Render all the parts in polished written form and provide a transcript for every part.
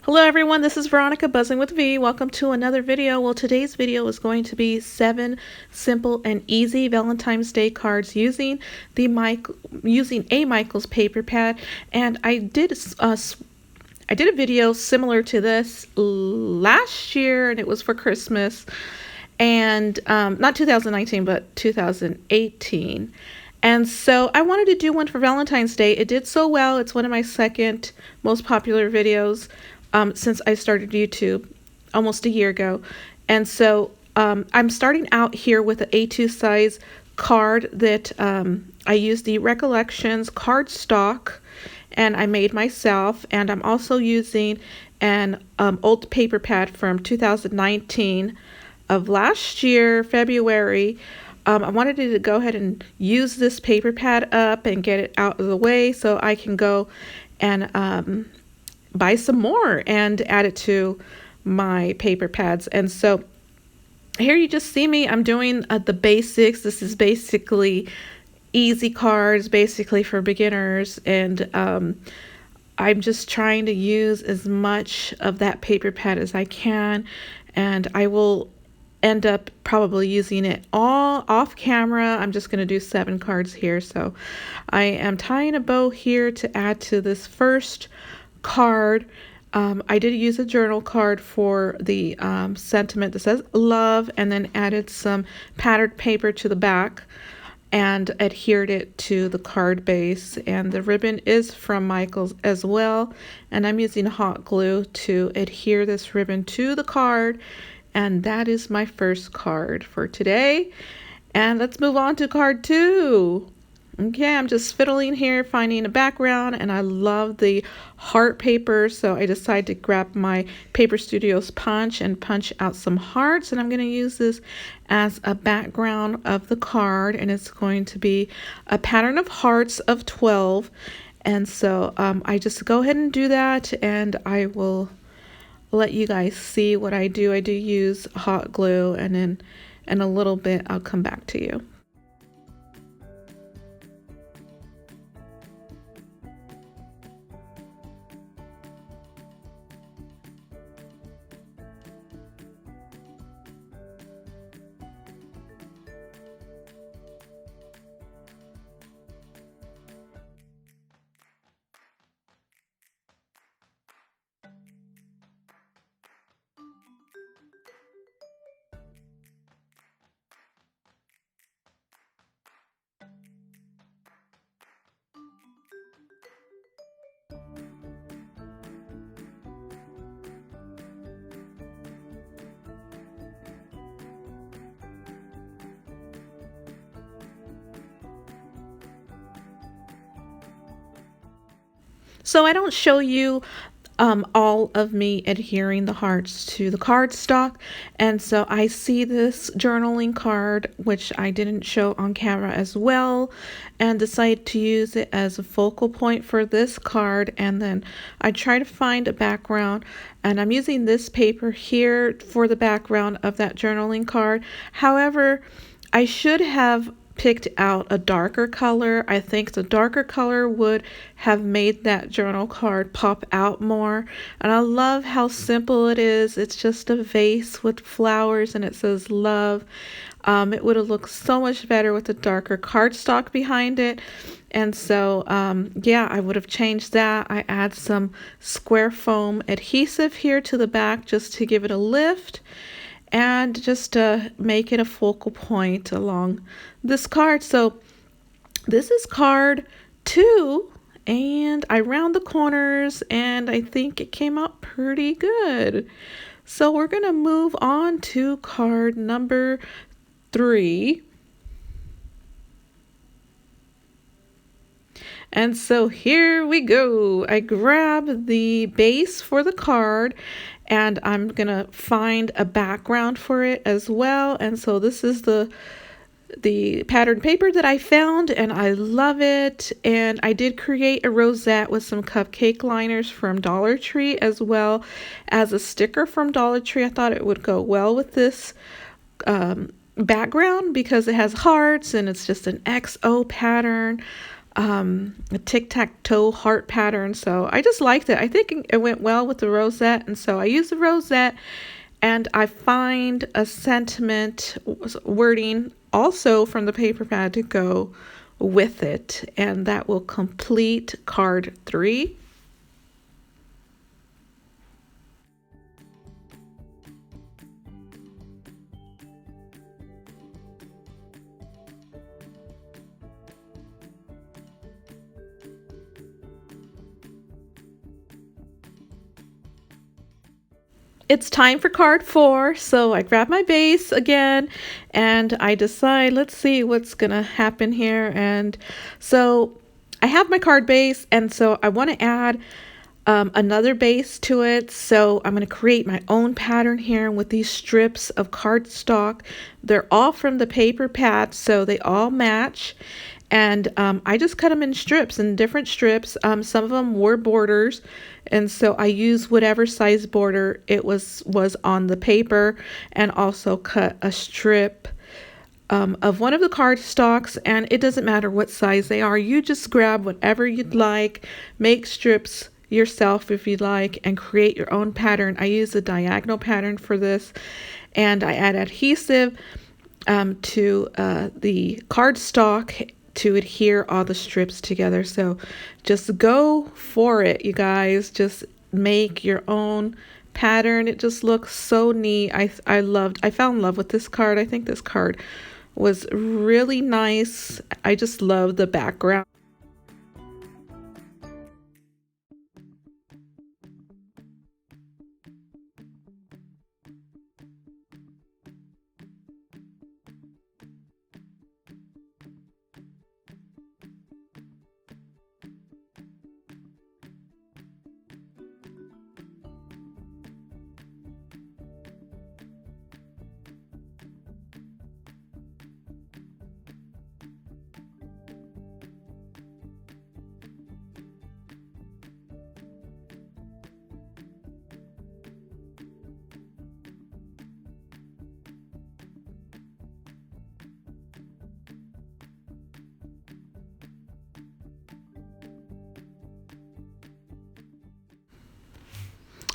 Hello everyone, this is Veronica Buzzing with V. Welcome to another video. Well, today's video is going to be 7 simple and easy Valentine's Day cards using a Michaels paper pad. And I did a video similar to this last year, and it was for Christmas, and not 2019 but 2018. And so I wanted to do one for Valentine's Day. It did so well. It's one of my second most popular videos since I started YouTube almost a year ago. And so I'm starting out here with an A2 size card that I used the Recollections cardstock, and I made myself. And I'm also using an old paper pad from 2019 of last year, February. I wanted to go ahead and use this paper pad up and get it out of the way so I can go and buy some more and add it to my paper pads. And so here you just see me. I'm doing the basics. This is basically easy cards, basically for beginners. And I'm just trying to use as much of that paper pad as I can. And I will end up probably using it all off camera. I'm just going to do 7 cards here. So I am tying a bow here to add to this first card. I did use a journal card for the sentiment that says love, and then added some patterned paper to the back and adhered it to the card base. And the ribbon is from Michaels as well, and I'm using hot glue to adhere this ribbon to the card. And that is my first card for today. And let's move on to card 2. Okay, I'm just fiddling here, finding a background, and I love the heart paper, so I decided to grab my Paper Studios punch and punch out some hearts, and I'm going to use this as a background of the card, and it's going to be a pattern of hearts of 12. And so I just go ahead and do that, and I will let you guys see what I do. I do use hot glue, and then in a little bit I'll come back to you. So I don't show you all of me adhering the hearts to the cardstock, and so I see this journaling card, which I didn't show on camera as well, and decided to use it as a focal point for this card. And then I try to find a background, and I'm using this paper here for the background of that journaling card. However, I should have picked out a darker color. I think the darker color would have made that journal card pop out more. And I love how simple it is. It's just a vase with flowers and it says love. It would have looked so much better with a darker cardstock behind it. And so yeah, I would have changed that. I add some square foam adhesive here to the back just to give it a lift, and just to make it a focal point along this card. So this is card 2, and I round the corners, and I think it came out pretty good. So we're going to move on to card number 3. And so here we go. I grab the base for the card, and I'm gonna find a background for it as well. And so this is the patterned paper that I found, and I love it. And I did create a rosette with some cupcake liners from Dollar Tree, as well as a sticker from Dollar Tree. I thought it would go well with this background because it has hearts and it's just an XO pattern. a tic-tac-toe heart pattern. So I just liked it. I think it went well with the rosette, and so I used the rosette, and I find a sentiment wording also from the paper pad to go with it, and that will complete card 3. It's time for card 4, so I grab my base again and I decide, let's see what's gonna happen here. And so I have my card base, and so I want to add another base to it. So I'm going to create my own pattern here with these strips of cardstock. They're all from the paper pad, so they all match. And I just cut them in strips, in different strips. Some of them were borders, and so I used whatever size border it was on the paper, and also cut a strip of one of the cardstocks. And it doesn't matter what size they are. You just grab whatever you'd like, make strips yourself if you'd like, and create your own pattern. I use a diagonal pattern for this, and I add adhesive to the cardstock to adhere all the strips together. So just go for it, you guys. Just make your own pattern. It just looks so neat. I fell in love with this card. I think this card was really nice. I just love the background.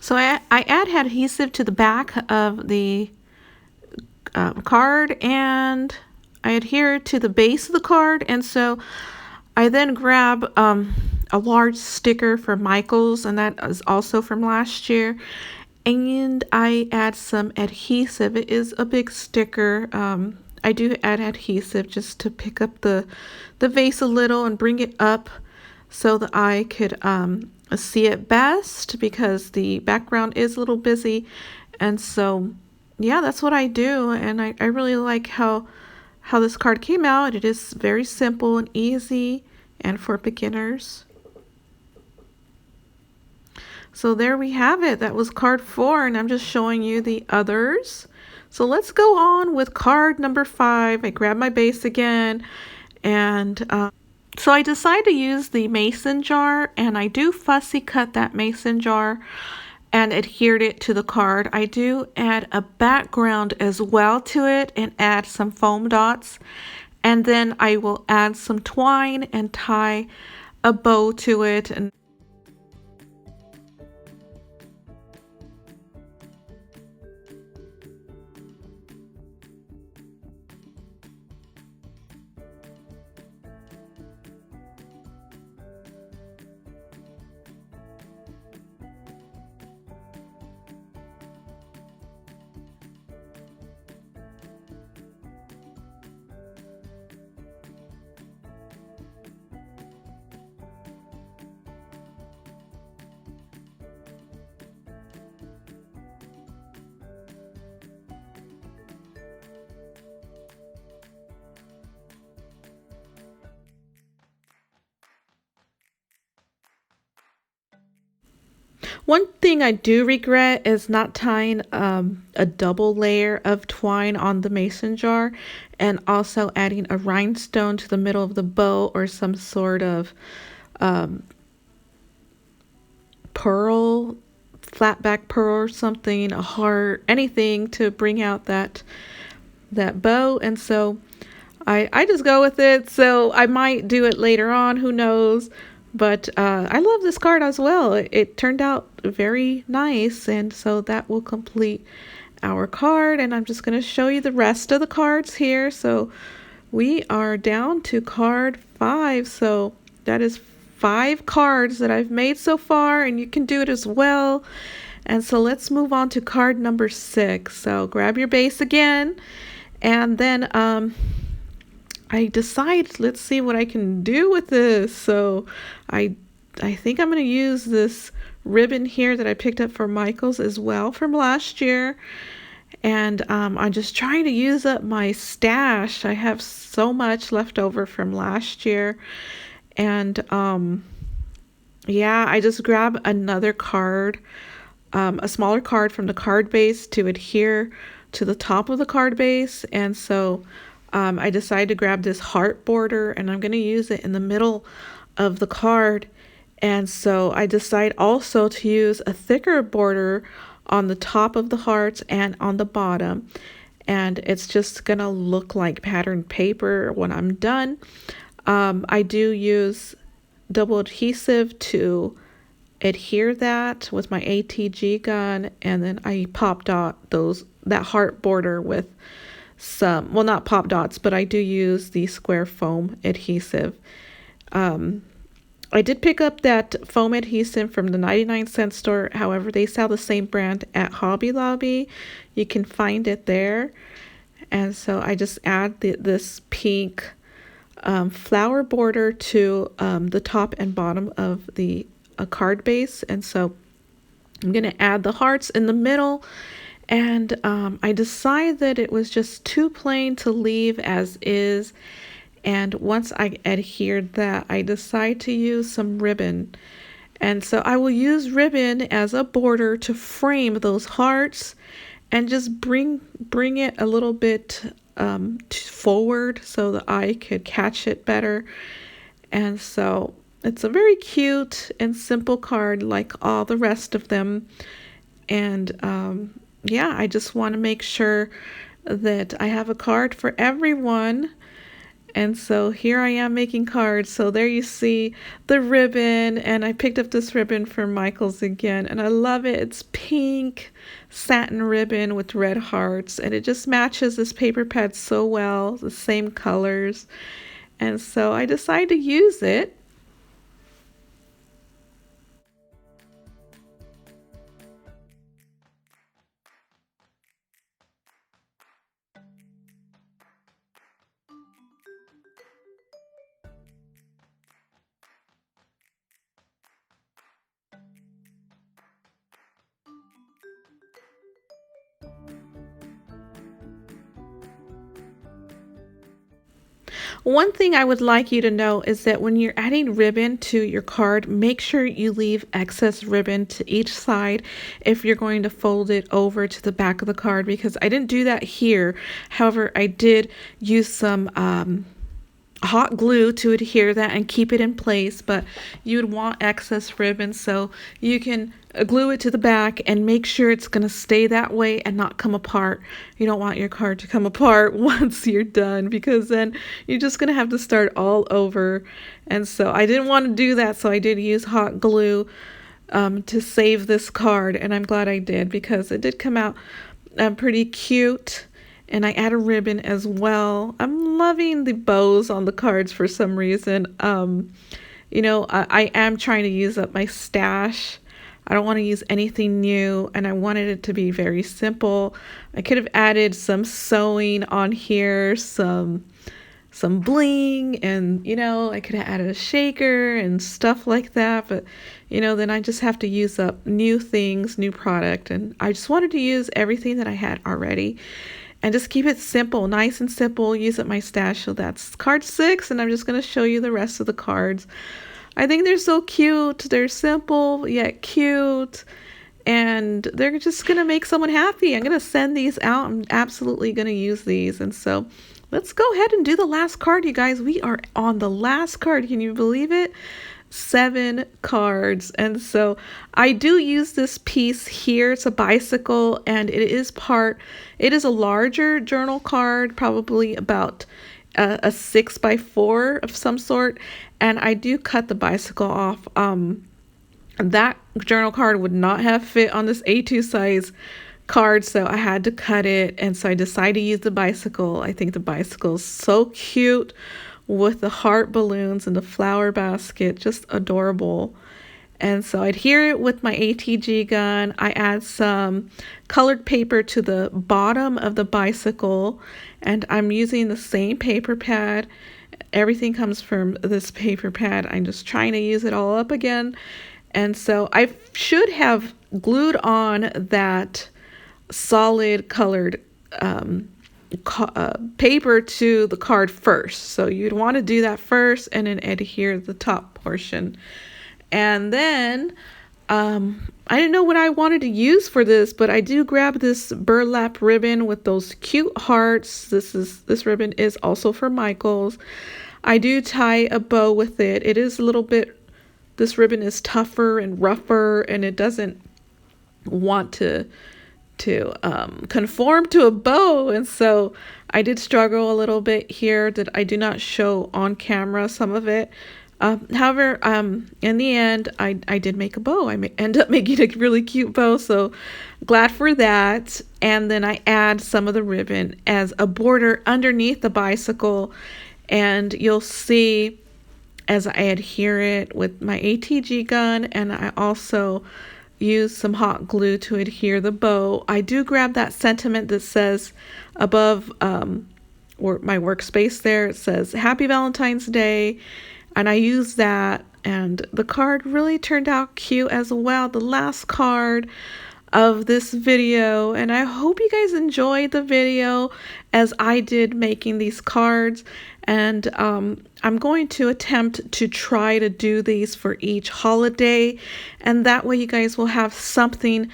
So I add adhesive to the back of the card, and I adhere it to the base of the card. And so I then grab a large sticker for Michaels, and that is also from last year. And I add some adhesive. It is a big sticker. I do add adhesive just to pick up the vase a little and bring it up so that I could see it best, because the background is a little busy. And so yeah, that's what I do, and I really like how this card came out. It is very simple and easy and for beginners. So there we have it. That was card 4, and I'm just showing you the others. So let's go on with card number 5. I grab my base again, and so I decide to use the mason jar, and I do fussy cut that mason jar and adhered it to the card. I do add a background as well to it and add some foam dots, and then I will add some twine and tie a bow to it. And one thing I do regret is not tying a double layer of twine on the mason jar, and also adding a rhinestone to the middle of the bow, or some sort of pearl, flat back pearl or something, a heart, anything to bring out that bow. And so I just go with it. So I might do it later on, who knows. But I love this card as well. It turned out very nice, and so that will complete our card. And I'm just going to show you the rest of the cards here. So we are down to card 5. So that is 5 cards that I've made so far, and you can do it as well. And so let's move on to card number 6. So grab your base again, and then I decide, let's see what I can do with this. So I think I'm going to use this ribbon here that I picked up for Michael's as well from last year. And I'm just trying to use up my stash. I have so much left over from last year. And yeah, I just grab another card, a smaller card from the card base to adhere to the top of the card base. And so I decided to grab this heart border, and I'm going to use it in the middle of the card. And so I decide also to use a thicker border on the top of the hearts and on the bottom. And it's just going to look like patterned paper when I'm done. I do use double adhesive to adhere that with my ATG gun, and then I pop dot that heart border with some, well, not pop dots, but I do use the square foam adhesive. I did pick up that foam adhesive from the 99-cent store. However, they sell the same brand at Hobby Lobby. You can find it there. And so I just add this pink flower border to the top and bottom of the card base. And so I'm going to add the hearts in the middle. And I decided that it was just too plain to leave as is. And once I adhered that, I decide to use some ribbon. And so I will use ribbon as a border to frame those hearts and just bring it a little bit forward so the eye could catch it better. And so it's a very cute and simple card like all the rest of them. And yeah, I just want to make sure that I have a card for everyone. And so here I am making cards. So there you see the ribbon, and I picked up this ribbon from Michael's again, and I love it. It's pink satin ribbon with red hearts, and it just matches this paper pad so well, the same colors. And so I decided to use it. One thing I would like you to know is that when you're adding ribbon to your card, make sure you leave excess ribbon to each side if you're going to fold it over to the back of the card, because I didn't do that here. However, I did use some hot glue to adhere that and keep it in place, but you would want excess ribbon so you can glue it to the back and make sure it's going to stay that way and not come apart. You don't want your card to come apart once you're done, because then you're just going to have to start all over. And so I didn't want to do that, so I did use hot glue to save this card, and I'm glad I did because it did come out pretty cute. And I add a ribbon as well. I'm loving the bows on the cards for some reason. You know, I am trying to use up my stash. I don't want to use anything new, and I wanted it to be very simple. I could have added some sewing on here, some bling, and, you know, I could have added a shaker and stuff like that. But, you know, then I just have to use up new things, new product. And I just wanted to use everything that I had already. And just keep it simple, nice and simple. Use up my stash. So that's card 6, and I'm just going to show you the rest of the cards. I think they're so cute. They're simple yet cute, and they're just going to make someone happy. I'm going to send these out. I'm absolutely going to use these. And so let's go ahead and do the last card, you guys. We are on the last card. Can you believe it? 7 cards. And so I do use this piece here. It's a bicycle, and it is a larger journal card, probably about a 6x4 of some sort, and I do cut the bicycle off. That journal card would not have fit on this A2 size card, so I had to cut it, and so I decided to use the bicycle. I think the bicycle is so cute with the heart balloons and the flower basket, just adorable. And so I adhere it with my ATG gun. I add some colored paper to the bottom of the bicycle, and I'm using the same paper pad. Everything comes from this paper pad. I'm just trying to use it all up again. And so I should have glued on that solid colored paper to the card first. So you'd want to do that first and then adhere the top portion. And then I didn't know what I wanted to use for this, but I do grab this burlap ribbon with those cute hearts. This ribbon is also for Michael's. I do tie a bow with it. It is a little bit, this ribbon is tougher and rougher, and it doesn't want to conform to a bow, and so I did struggle a little bit here that I do not show on camera some of it. However, in the end, I did make a bow. I end up making a really cute bow, so glad for that. And then I add some of the ribbon as a border underneath the bicycle, and you'll see as I adhere it with my ATG gun, and I also use some hot glue to adhere the bow. I do grab that sentiment that says above or my workspace there, it says Happy Valentine's Day, and I use that, and the card really turned out cute as well. The last card of this video, and I hope you guys enjoyed the video as I did making these cards. And I'm going to attempt to try to do these for each holiday, and that way you guys will have something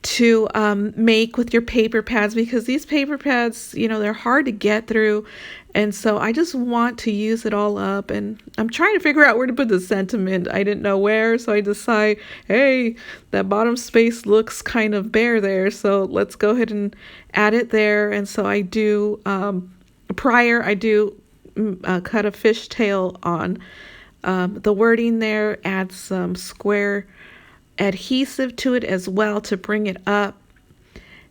to make with your paper pads, because these paper pads, you know, they're hard to get through, and so I just want to use it all up. And I'm trying to figure out where to put the sentiment. I didn't know where, so I decide, hey, that bottom space looks kind of bare there, so let's go ahead and add it there. And so I do I do cut a fishtail on the wording there, add some square adhesive to it as well to bring it up.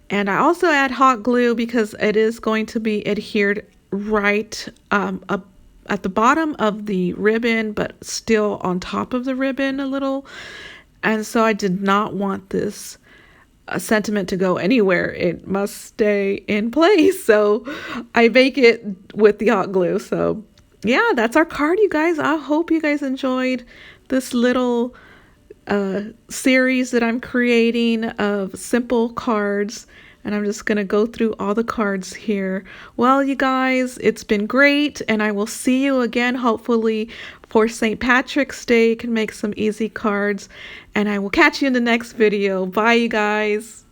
And I also add hot glue because it is going to be adhered right up at the bottom of the ribbon, but still on top of the ribbon a little. And so I did not want this sentiment to go anywhere. It must stay in place, so I bake it with the hot glue. So yeah, that's our card, you guys. I hope you guys enjoyed this little series that I'm creating of simple cards, and I'm just gonna go through all the cards here. Well, you guys, it's been great, and I will see you again hopefully for St. Patrick's Day. You can make some easy cards, and I will catch you in the next video. Bye, you guys.